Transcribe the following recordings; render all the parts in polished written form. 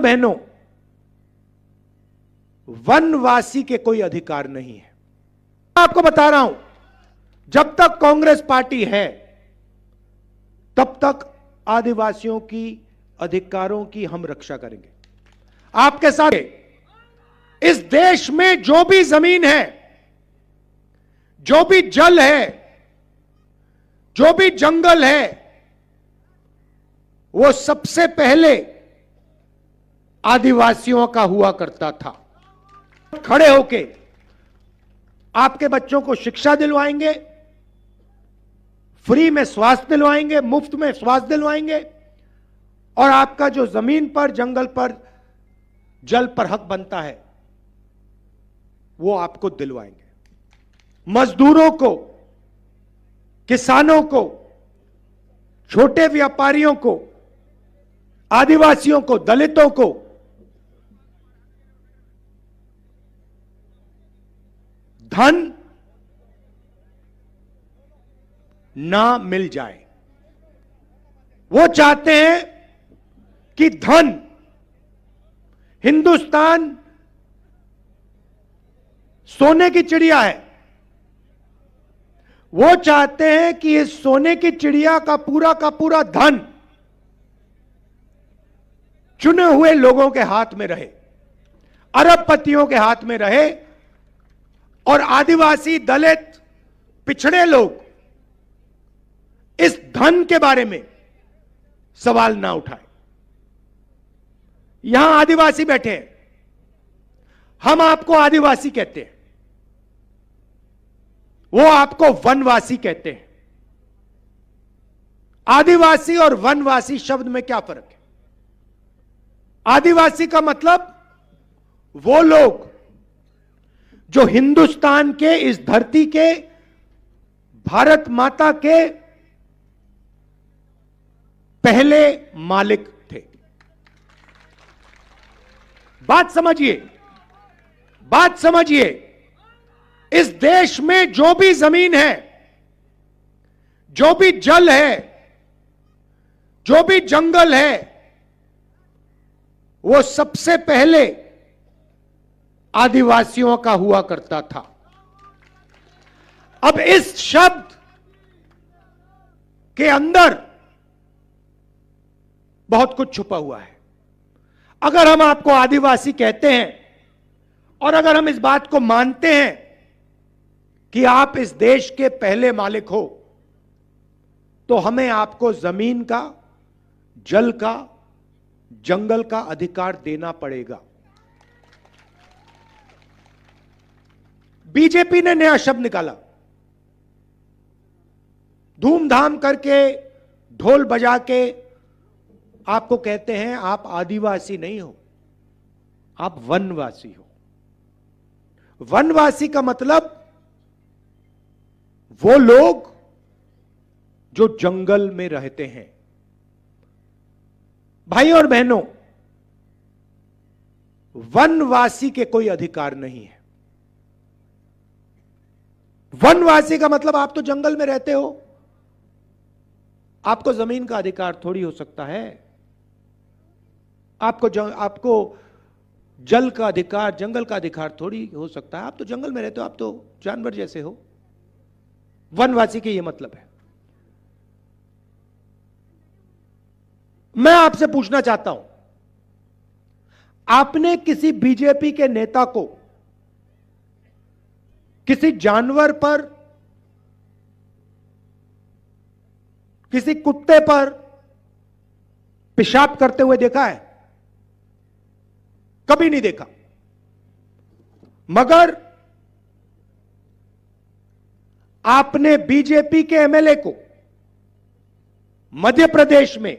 बहनों, वनवासी के कोई अधिकार नहीं है। मैं आपको बता रहा हूं, जब तक कांग्रेस पार्टी है तब तक आदिवासियों की अधिकारों की हम रक्षा करेंगे। आपके साथ इस देश में जो भी जमीन है, जो भी जल है, जो भी जंगल है, वो सबसे पहले आदिवासियों का हुआ करता था। खड़े होके आपके बच्चों को शिक्षा दिलवाएंगे, फ्री में स्वास्थ्य दिलवाएंगे, मुफ्त में स्वास्थ्य दिलवाएंगे, और आपका जो जमीन पर, जंगल पर, जल पर हक बनता है वो आपको दिलवाएंगे। मजदूरों को, किसानों को, छोटे व्यापारियों को, आदिवासियों को, दलितों को धन ना मिल जाए। वो चाहते हैं कि धन, हिंदुस्तान सोने की चिड़िया है, वो चाहते हैं कि इस सोने की चिड़िया का पूरा धन चुने हुए लोगों के हाथ में रहे, अरबपतियों के हाथ में रहे, और आदिवासी, दलित, पिछड़े लोग इस धन के बारे में सवाल ना उठाए। यहां आदिवासी बैठे हैं, हम आपको आदिवासी कहते हैं, वो आपको वनवासी कहते हैं। आदिवासी और वनवासी शब्द में क्या फर्क है? आदिवासी का मतलब वो लोग जो हिंदुस्तान के, इस धरती के, भारत माता के पहले मालिक थे। बात समझिए, बात समझिए। इस देश में जो भी जमीन है, जो भी जल है, जो भी जंगल है, वो सबसे पहले आदिवासियों का हुआ करता था। अब इस शब्द के अंदर बहुत कुछ छुपा हुआ है। अगर हम आपको आदिवासी कहते हैं और अगर हम इस बात को मानते हैं कि आप इस देश के पहले मालिक हो, तो हमें आपको जमीन का, जल का, जंगल का अधिकार देना पड़ेगा। बीजेपी ने नया शब्द निकाला, धूमधाम करके, ढोल बजा के आपको कहते हैं आप आदिवासी नहीं हो, आप वनवासी हो। वनवासी का मतलब वो लोग जो जंगल में रहते हैं। भाई और बहनों, वनवासी के कोई अधिकार नहीं है। वनवासी का मतलब आप तो जंगल में रहते हो, आपको जमीन का अधिकार थोड़ी हो सकता है, आपको जल का अधिकार, जंगल का अधिकार थोड़ी हो सकता है। आप तो जंगल में रहते हो, आप तो जानवर जैसे हो। वनवासी के ये मतलब है। मैं आपसे पूछना चाहता हूं, आपने किसी बीजेपी के नेता को किसी जानवर पर, किसी कुत्ते पर पेशाब करते हुए देखा है? कभी नहीं देखा। मगर आपने बीजेपी के एमएलए को मध्य प्रदेश में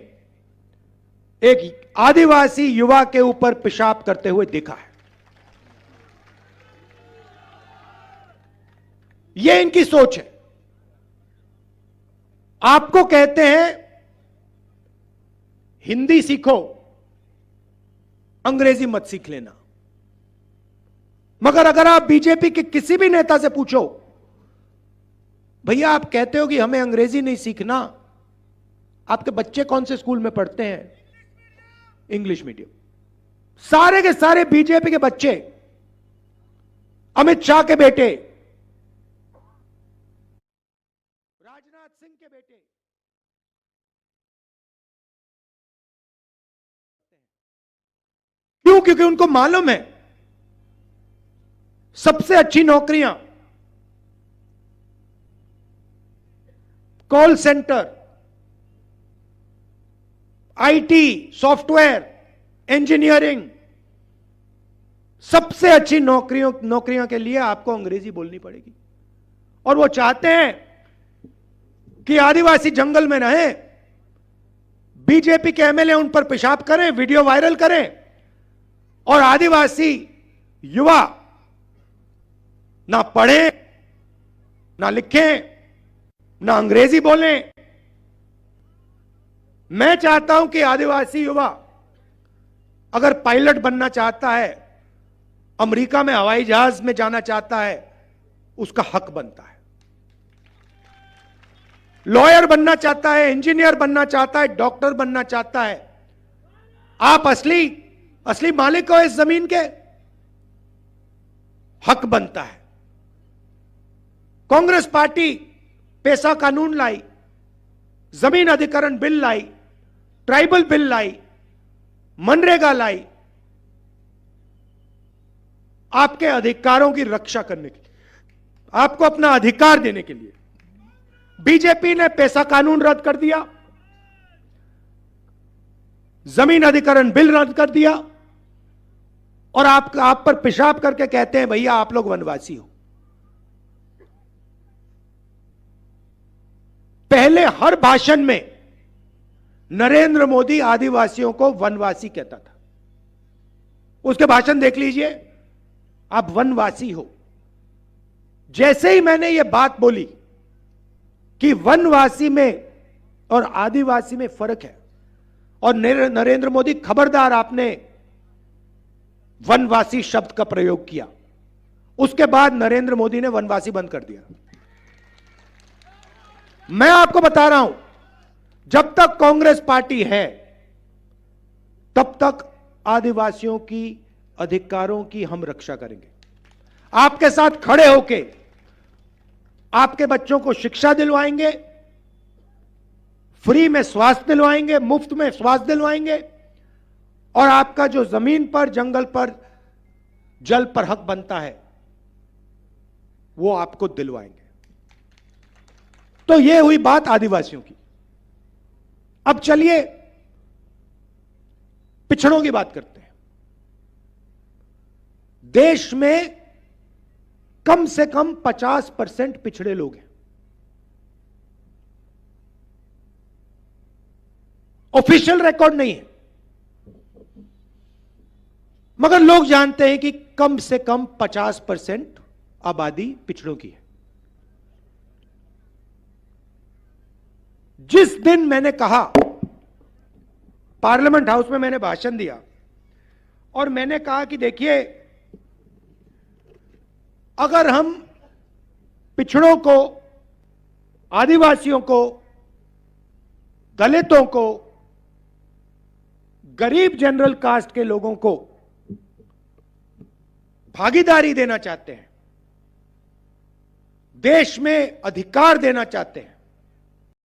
एक आदिवासी युवा के ऊपर पेशाब करते हुए देखा है। यह इनकी सोच है। आपको कहते हैं हिंदी सीखो, अंग्रेजी मत सीख लेना। मगर अगर आप बीजेपी के किसी भी नेता से पूछो, भैया आप कहते हो कि हमें अंग्रेजी नहीं सीखना, आपके बच्चे कौन से स्कूल में पढ़ते हैं? English medium. सारे के सारे बीजेपी के बच्चे, अमित शाह के बेटे, राजनाथ सिंह के बेटे, क्यों? क्योंकि उनको मालूम है सबसे अच्छी नौकरियां call centre, IT, software, engineering, सबसे अच्छी नौकरियों के लिए आपको अंग्रेजी बोलनी पड़ेगी। और वो चाहते हैं कि आदिवासी जंगल में रहें, बीजेपी के एमएलए उन पर पेशाब करें, वीडियो वायरल करें, और आदिवासी युवा ना पढ़ें, ना लिखें, ना अंग्रेजी बोलें। मैं चाहता हूं कि आदिवासी युवा अगर पायलट बनना चाहता है, अमेरिका में हवाई जहाज में जाना चाहता है, उसका हक बनता है। लॉयर बनना चाहता है, इंजीनियर बनना चाहता है, डॉक्टर बनना चाहता है, आप असली मालिक हो इस जमीन के, हक बनता है। कांग्रेस पार्टी पैसा कानून लाई, जमीन अधिकरण बिल लाई, ट्राइबल बिल लाई, मनरेगा लाई, आपके अधिकारों की रक्षा करने के लिए, आपको अपना अधिकार देने के लिए। बीजेपी ने पैसा कानून रद्द कर दिया, जमीन अधिकरण बिल रद्द कर दिया, और आप पर पेशाब करके कहते हैं भैया आप लोग वनवासी हो। पहले हर भाषण में नरेंद्र मोदी आदिवासियों को वनवासी कहता था। उसके भाषण देख लीजिए, आप वनवासी हो। जैसे ही मैंने यह बात बोली कि वनवासी में और आदिवासी में फर्क है, और नरेंद्र मोदी खबरदार आपने वनवासी शब्द का प्रयोग किया, उसके बाद नरेंद्र मोदी ने वनवासी बंद कर दिया। मैं आपको बता रहा हूं, जब तक कांग्रेस पार्टी है तब तक आदिवासियों की अधिकारों की हम रक्षा करेंगे। आपके साथ खड़े होके आपके बच्चों को शिक्षा दिलवाएंगे, फ्री में स्वास्थ्य दिलवाएंगे, मुफ्त में स्वास्थ्य दिलवाएंगे, और आपका जो जमीन पर, जंगल पर, जल पर हक बनता है वो आपको दिलवाएंगे। तो यह हुई बात आदिवासियों की। अब चलिए पिछड़ों की बात करते हैं। देश में कम से कम 50% पिछड़े लोग हैं। ऑफिशियल रिकॉर्ड नहीं है, मगर लोग जानते हैं कि कम से कम 50% आबादी पिछड़ों की है। जिस दिन मैंने कहा, पार्लियामेंट हाउस में मैंने भाषण दिया और मैंने कहा कि देखिए, अगर हम पिछड़ों को, आदिवासियों को, दलितों को, गरीब जनरल कास्ट के लोगों को भागीदारी देना चाहते हैं, देश में अधिकार देना चाहते हैं,